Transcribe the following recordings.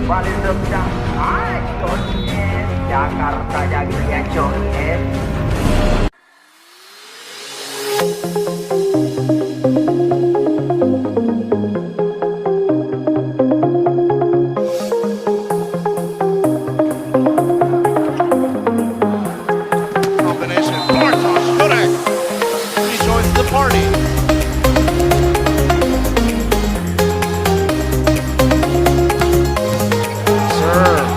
kembali sedang Jonet Jakarta jadi ya Jonet. Combination Bartosz Jurek. He joins the party. Serve.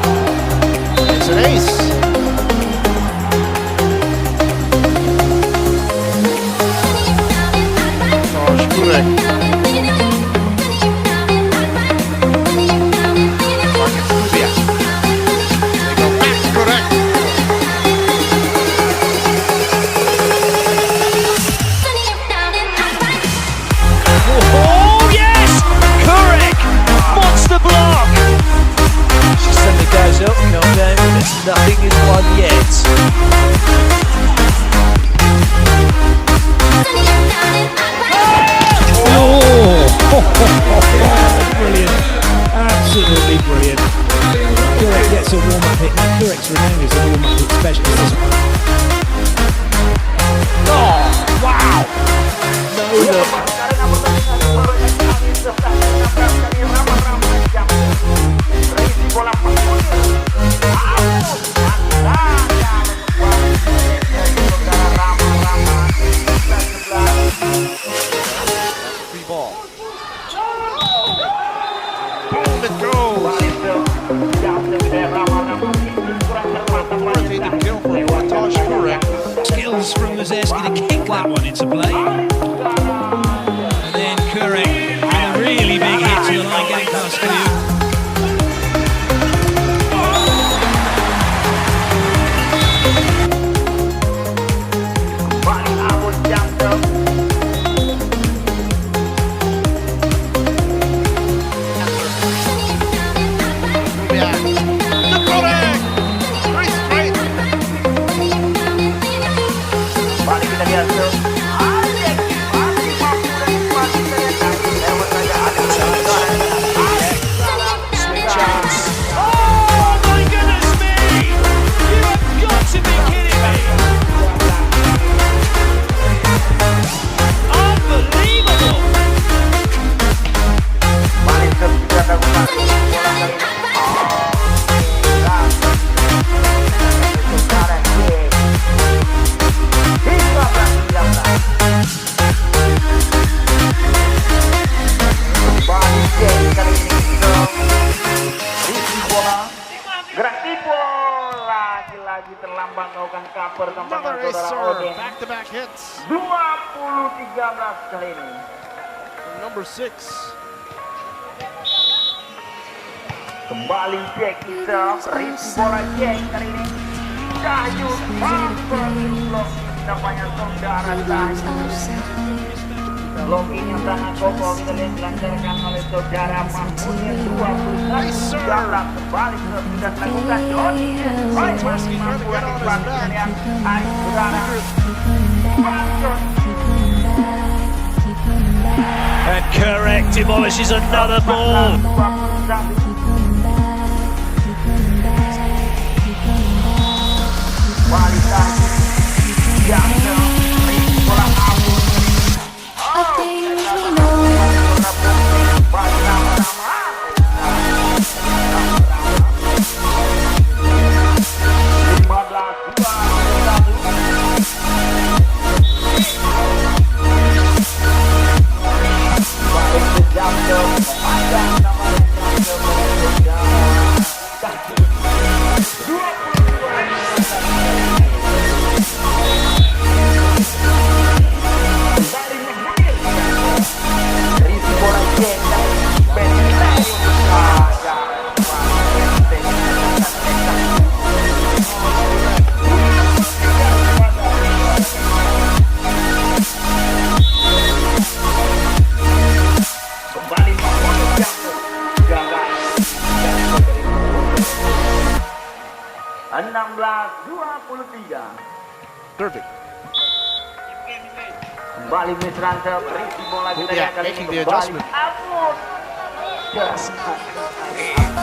It's an ace. Bartosz Jurek. Marcus Kubiak. They go back to Jurek. Oh yes! Correct! Monster block! She suddenly goes up, calm down, nothing is won yet. Oh! Brilliant. Absolutely brilliant. Kurek gets a warm-up hit. Now Kurek's renowned as a warm-up hit specialist. Oh, wow! No look. Free ball. Boom, it goes. Authoritative kill for Bartosz Jurek. Skills from Mazeski to kick that one into play. And then Kurek with a really big hit to the line getting past Kaliuk. Kubiak. The Jurek. 3 straight. Balik kita lihat tuh. Oh my goodness me! You have got to be kidding me! Unbelievable! Balik ke tidak lakukan bola kali ini. Lagi terlambat melakukan cover Another kembali ace saudara serve. Odin. Back-to-back hits. 20-13 kali ini. Number 6. Kembali Jack kita risi bola Jack kali ini. Cahyu transfer blok namanya saudara Cahyu. Blocking yang sangat kokoh kita lihat dilancarkan oleh saudara Mahmudnya 20 jalan kembali sudah dilakukan masih mampu yang dipakai yang saudara And Kurek demolishes another ball. kualitas yang bola abu. Derby. Kembali Misran berisi bola kita Kubiak kali making ini the kembali. adjustment. Ampun.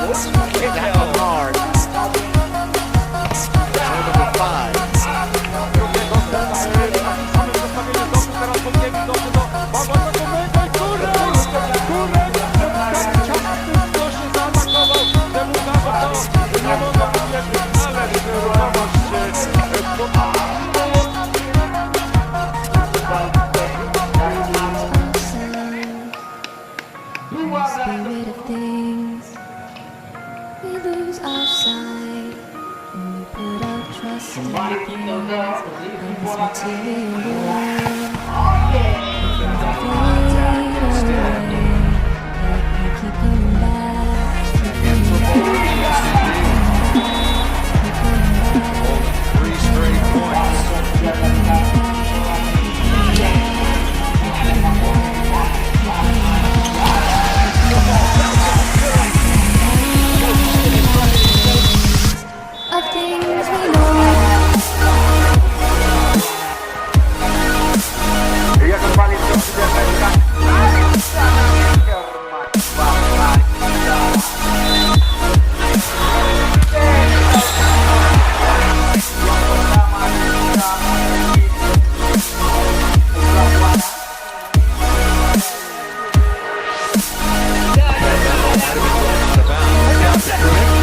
Kick out hard. Number 5. Spirit of things, we lose our sight when we put our trust in the things of this material world. We keep coming back, Three straight points. of things we know. Dia kembali untuk menjadikan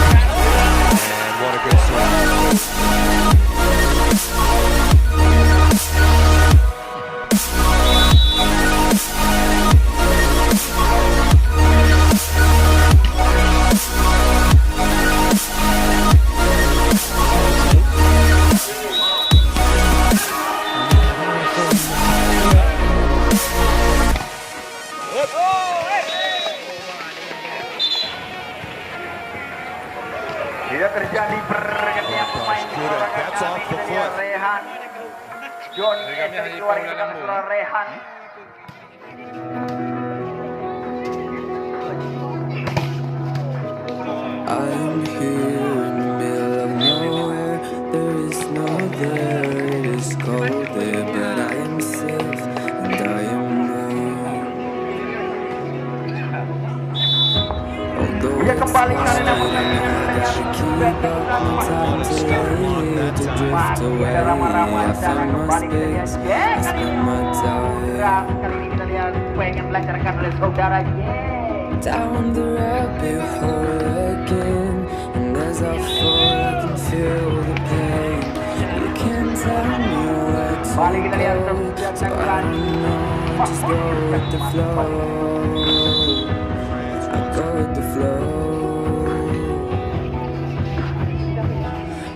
And what a good throw. tidak terjadi pergantian pemain That's off the foot. Rehan John keluar ke Rehan. I'm here in the middle of nowhere. There is no there. It is cold there, but I am safe and I am known. Although Dia it's kembali karena frustrating, I should keep up my time to late to drift away. I found my space, I spend my time kali ini kita lihat pengen melancarkan oleh saudara. down the rabbit hole again. And as I fall, I can feel the pain. You can't tell me where to Balik kita lihat go, so I don't know, just go with the flow. I go with the flow.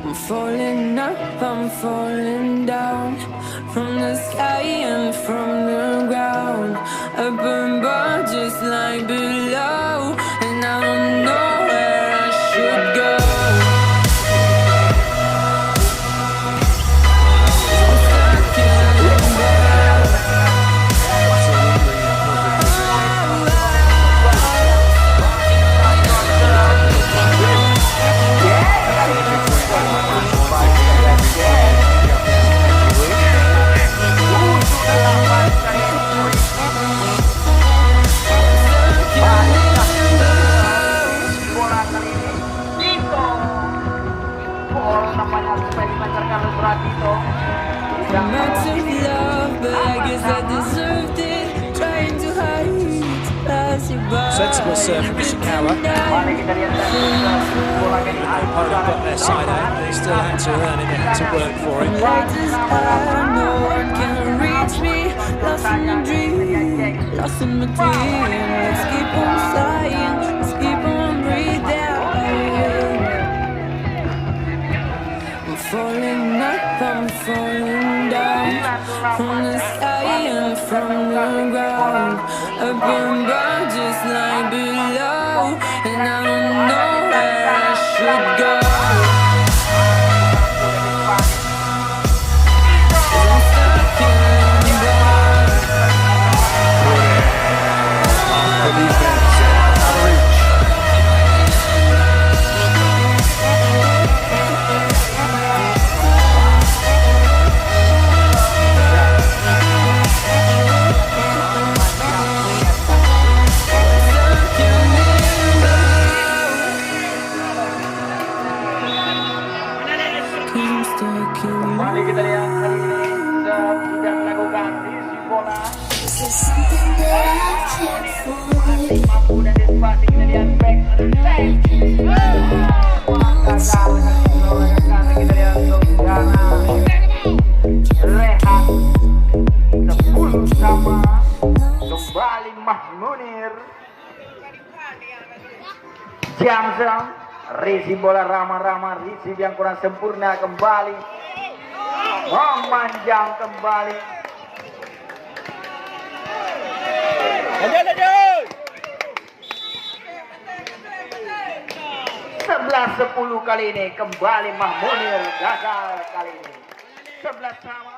I'm falling up, I'm falling down, from the sky and from the ground. Up above, just like below, and I don't know where I should go. I'm stuck in limbo. Bola kali ini Dito. Gol namanya supaya dilancarkan oleh Suradito. I'm meant to love, but I guess I deserved it. Trying to hide, pass you by. Sensible serve from Ishikawa. Balik kita lihat bola kali ini. Opponent got their side out. They still had to earn it. They had to work for it. Light is high, no one can reach me. Lost in a dream, lost in my dream. Let's keep on flying, let's keep on breathing. I'm falling up, I'm falling down, from the sky and from the ground. Up above, just like below, and I don't know where I should go. I'm stuck in limbo. The defense out of reach. Gagal karena kita lihat Dojana Rehat 10 sama. Kembali Mahmunir Jamsel Risi bola Rama Risi yang kurang sempurna kembali memanjang kembali. 11-10 kali ini kembali Mahmunir gagal kali ini 11 sama.